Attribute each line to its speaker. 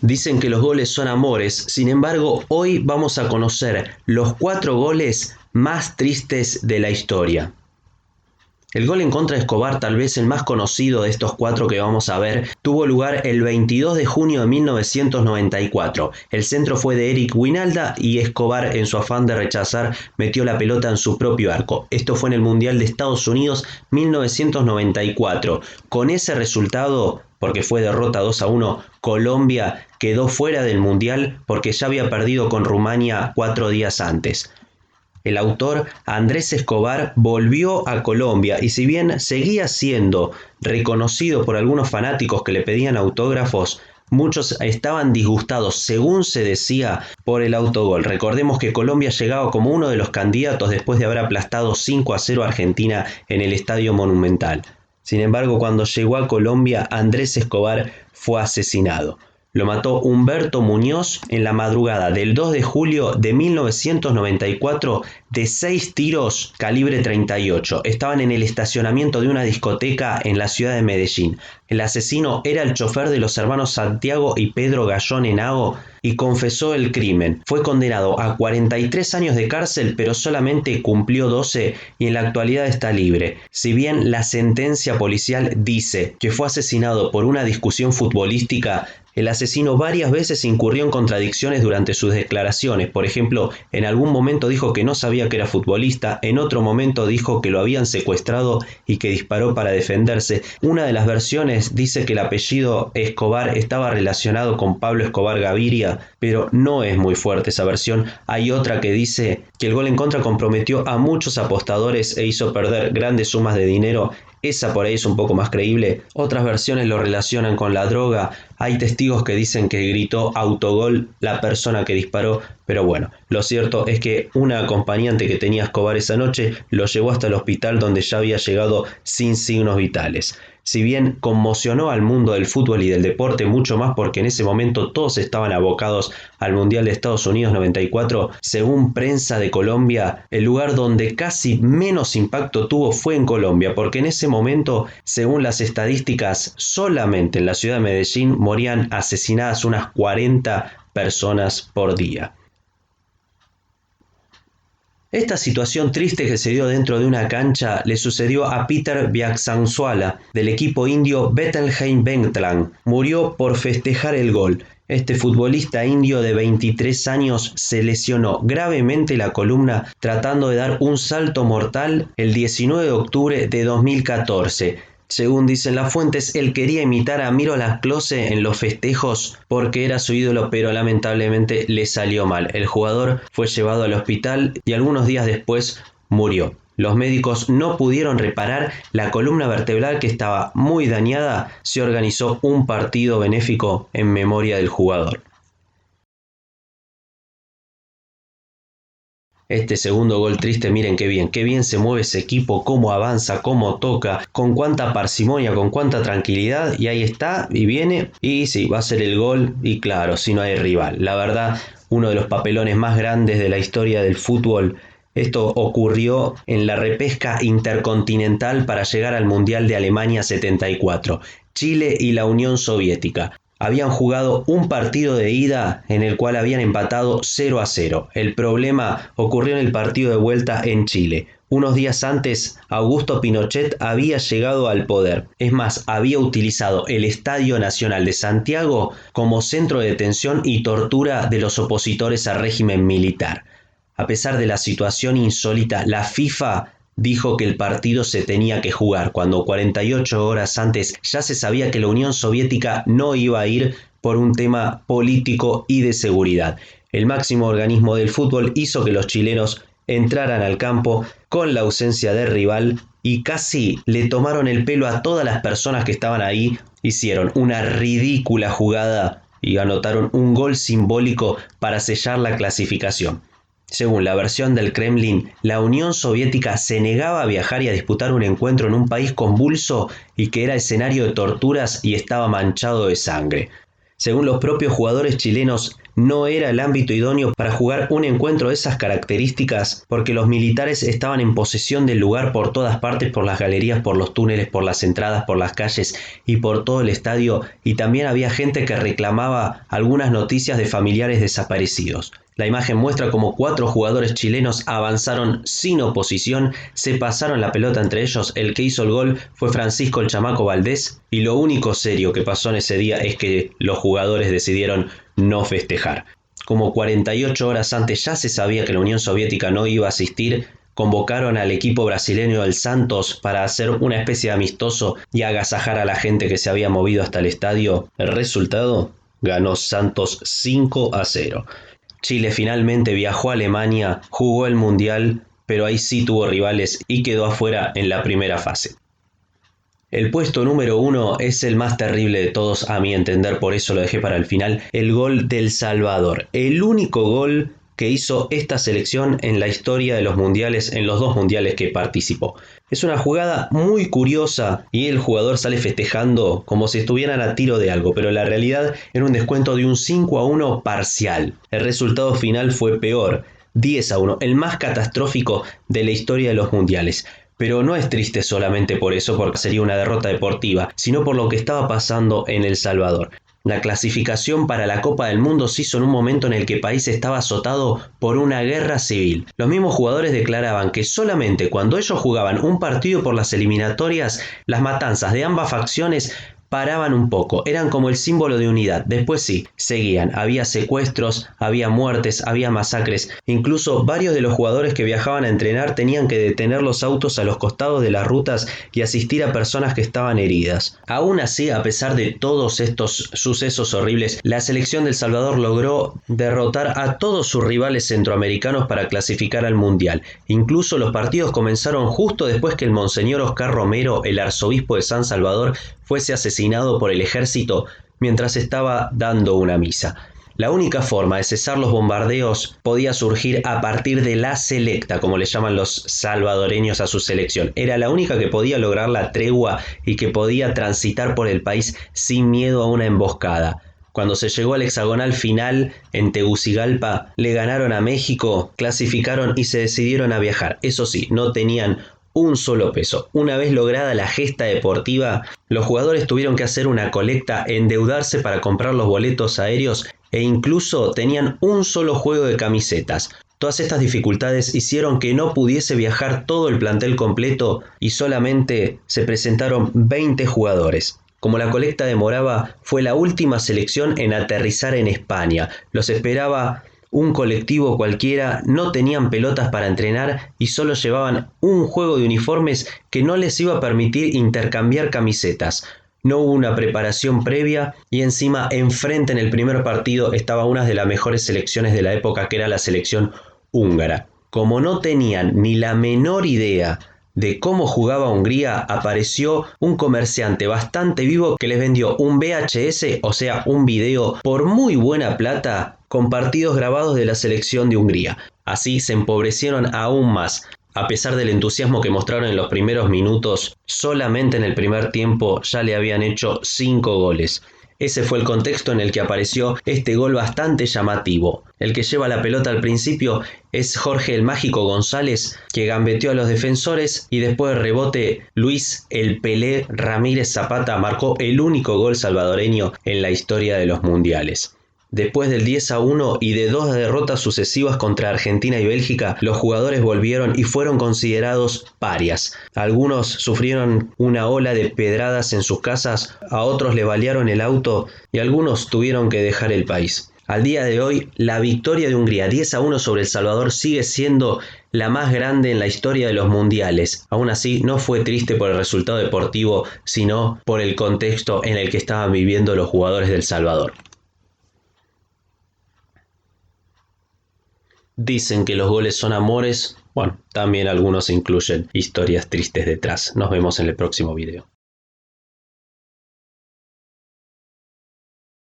Speaker 1: Dicen que los goles son amores, sin embargo, hoy vamos a conocer los 4 goles más tristes de la historia. El gol en contra de Escobar, tal vez el más conocido de estos 4 que vamos a ver, tuvo lugar el 22 de junio de 1994. El centro fue de Eric Winalda y Escobar, en su afán de rechazar, metió la pelota en su propio arco. Esto fue en el Mundial de Estados Unidos 1994. Con ese resultado, porque fue derrota 2-1, Colombia quedó fuera del Mundial porque ya había perdido con Rumania 4 días antes. El autor, Andrés Escobar, volvió a Colombia y si bien seguía siendo reconocido por algunos fanáticos que le pedían autógrafos, muchos estaban disgustados, según se decía, por el autogol. Recordemos que Colombia llegaba como uno de los candidatos después de haber aplastado 5-0 a Argentina en el Estadio Monumental. Sin embargo, cuando llegó a Colombia, Andrés Escobar fue asesinado. Lo mató Humberto Muñoz en la madrugada del 2 de julio de 1994 de 6 tiros calibre 38. Estaban en el estacionamiento de una discoteca en la ciudad de Medellín. El asesino era el chofer de los hermanos Santiago y Pedro Gallón Henao y confesó el crimen. Fue condenado a 43 años de cárcel, pero solamente cumplió 12 y en la actualidad está libre. Si bien la sentencia policial dice que fue asesinado por una discusión futbolística, el asesino varias veces incurrió en contradicciones durante sus declaraciones. Por ejemplo, en algún momento dijo que no sabía que era futbolista, en otro momento dijo que lo habían secuestrado y que disparó para defenderse. Una de las versiones dice que el apellido Escobar estaba relacionado con Pablo Escobar Gaviria, pero no es muy fuerte esa versión. Hay otra que dice que el gol en contra comprometió a muchos apostadores e hizo perder grandes sumas de dinero. Esa por ahí es un poco más creíble. Otras versiones lo relacionan con la droga. Hay testigos que dicen que gritó autogol la persona que disparó. Pero bueno, lo cierto es que una acompañante que tenía Escobar esa noche lo llevó hasta el hospital donde ya había llegado sin signos vitales. Si bien conmocionó al mundo del fútbol y del deporte mucho más porque en ese momento todos estaban abocados al Mundial de Estados Unidos 94, según prensa de Colombia, el lugar donde casi menos impacto tuvo fue en Colombia, porque en ese momento, según las estadísticas, solamente en la ciudad de Medellín morían asesinadas unas 40 personas por día. Esta situación triste que se dio dentro de una cancha le sucedió a Peter Biaxanzuala del equipo indio Bettelheim Bengtland. Murió por festejar el gol. Este futbolista indio de 23 años se lesionó gravemente la columna tratando de dar un salto mortal el 19 de octubre de 2014. Según dicen las fuentes, él quería imitar a Miroslav Klose en los festejos porque era su ídolo, pero lamentablemente le salió mal. El jugador fue llevado al hospital y algunos días después murió. Los médicos no pudieron reparar la columna vertebral que estaba muy dañada. Se organizó un partido benéfico en memoria del jugador. Este segundo gol triste, miren qué bien se mueve ese equipo, cómo avanza, cómo toca, con cuánta parsimonia, con cuánta tranquilidad, y ahí está, y viene, y sí, va a ser el gol, y claro, si no hay rival. La verdad, uno de los papelones más grandes de la historia del fútbol. Esto ocurrió en la repesca intercontinental para llegar al Mundial de Alemania 74. Chile y la Unión Soviética habían jugado un partido de ida en el cual habían empatado 0-0. El problema ocurrió en el partido de vuelta en Chile. Unos días antes, Augusto Pinochet había llegado al poder. Es más, había utilizado el Estadio Nacional de Santiago como centro de detención y tortura de los opositores al régimen militar. A pesar de la situación insólita, la FIFA dijo que el partido se tenía que jugar, cuando 48 horas antes ya se sabía que la Unión Soviética no iba a ir por un tema político y de seguridad. El máximo organismo del fútbol hizo que los chilenos entraran al campo con la ausencia de rival y casi le tomaron el pelo a todas las personas que estaban ahí. Hicieron una ridícula jugada y anotaron un gol simbólico para sellar la clasificación. Según la versión del Kremlin, la Unión Soviética se negaba a viajar y a disputar un encuentro en un país convulso y que era escenario de torturas y estaba manchado de sangre. Según los propios jugadores chilenos, no era el ámbito idóneo para jugar un encuentro de esas características porque los militares estaban en posesión del lugar por todas partes, por las galerías, por los túneles, por las entradas, por las calles y por todo el estadio, y también había gente que reclamaba algunas noticias de familiares desaparecidos. La imagen muestra cómo 4 jugadores chilenos avanzaron sin oposición, se pasaron la pelota entre ellos. El que hizo el gol fue Francisco el Chamaco Valdés, y lo único serio que pasó en ese día es que los jugadores decidieron no festejar. Como 48 horas antes ya se sabía que la Unión Soviética no iba a asistir, convocaron al equipo brasileño del Santos para hacer una especie de amistoso y agasajar a la gente que se había movido hasta el estadio. El resultado: ganó Santos 5-0. Chile finalmente viajó a Alemania, jugó el Mundial, pero ahí sí tuvo rivales y quedó afuera en la primera fase. El puesto número 1 es el más terrible de todos, a mi entender, por eso lo dejé para el final: el gol del Salvador. El único gol que hizo esta selección en la historia de los mundiales, en los 2 mundiales que participó. Es una jugada muy curiosa y el jugador sale festejando como si estuvieran a tiro de algo, pero la realidad era un descuento de un 5-1 parcial. El resultado final fue peor, 10-1, el más catastrófico de la historia de los mundiales. Pero no es triste solamente por eso, porque sería una derrota deportiva, sino por lo que estaba pasando en El Salvador. La clasificación para la Copa del Mundo se hizo en un momento en el que el país estaba azotado por una guerra civil. Los mismos jugadores declaraban que solamente cuando ellos jugaban un partido por las eliminatorias, las matanzas de ambas facciones paraban un poco, eran como el símbolo de unidad. Después sí, seguían, había secuestros, había muertes, había masacres. Incluso varios de los jugadores que viajaban a entrenar tenían que detener los autos a los costados de las rutas y asistir a personas que estaban heridas. Aún así, a pesar de todos estos sucesos horribles, la selección de El Salvador logró derrotar a todos sus rivales centroamericanos para clasificar al Mundial. Incluso los partidos comenzaron justo después que el Monseñor Oscar Romero, el arzobispo de San Salvador, fuese asesinado por el ejército mientras estaba dando una misa. La única forma de cesar los bombardeos podía surgir a partir de la selecta, como le llaman los salvadoreños a su selección. Era la única que podía lograr la tregua y que podía transitar por el país sin miedo a una emboscada. Cuando se llegó al hexagonal final en Tegucigalpa, le ganaron a México, clasificaron y se decidieron a viajar. Eso sí, no tenían un solo peso. Una vez lograda la gesta deportiva, los jugadores tuvieron que hacer una colecta, endeudarse para comprar los boletos aéreos e incluso tenían un solo juego de camisetas. Todas estas dificultades hicieron que no pudiese viajar todo el plantel completo y solamente se presentaron 20 jugadores. Como la colecta demoraba, fue la última selección en aterrizar en España. Los esperaba un colectivo cualquiera, no tenían pelotas para entrenar y solo llevaban un juego de uniformes que no les iba a permitir intercambiar camisetas. No hubo una preparación previa y encima enfrente en el primer partido estaba una de las mejores selecciones de la época, que era la selección húngara. Como no tenían ni la menor idea de cómo jugaba Hungría, apareció un comerciante bastante vivo que les vendió un VHS, o sea, un video, por muy buena plata, con partidos grabados de la selección de Hungría. Así se empobrecieron aún más. A pesar del entusiasmo que mostraron en los primeros minutos, solamente en el primer tiempo ya le habían hecho 5 goles. Ese fue el contexto en el que apareció este gol bastante llamativo. El que lleva la pelota al principio es Jorge el Mágico González, que gambeteó a los defensores y después de rebote Luis el Pelé Ramírez Zapata marcó el único gol salvadoreño en la historia de los mundiales. Después del 10-1 y de 2 derrotas sucesivas contra Argentina y Bélgica, los jugadores volvieron y fueron considerados parias. Algunos sufrieron una ola de pedradas en sus casas, a otros le balearon el auto y algunos tuvieron que dejar el país. Al día de hoy, la victoria de Hungría 10-1 sobre El Salvador sigue siendo la más grande en la historia de los mundiales. Aún así, no fue triste por el resultado deportivo, sino por el contexto en el que estaban viviendo los jugadores de El Salvador. Dicen que los goles son amores. Bueno, también algunos incluyen historias tristes detrás. Nos vemos en el próximo video.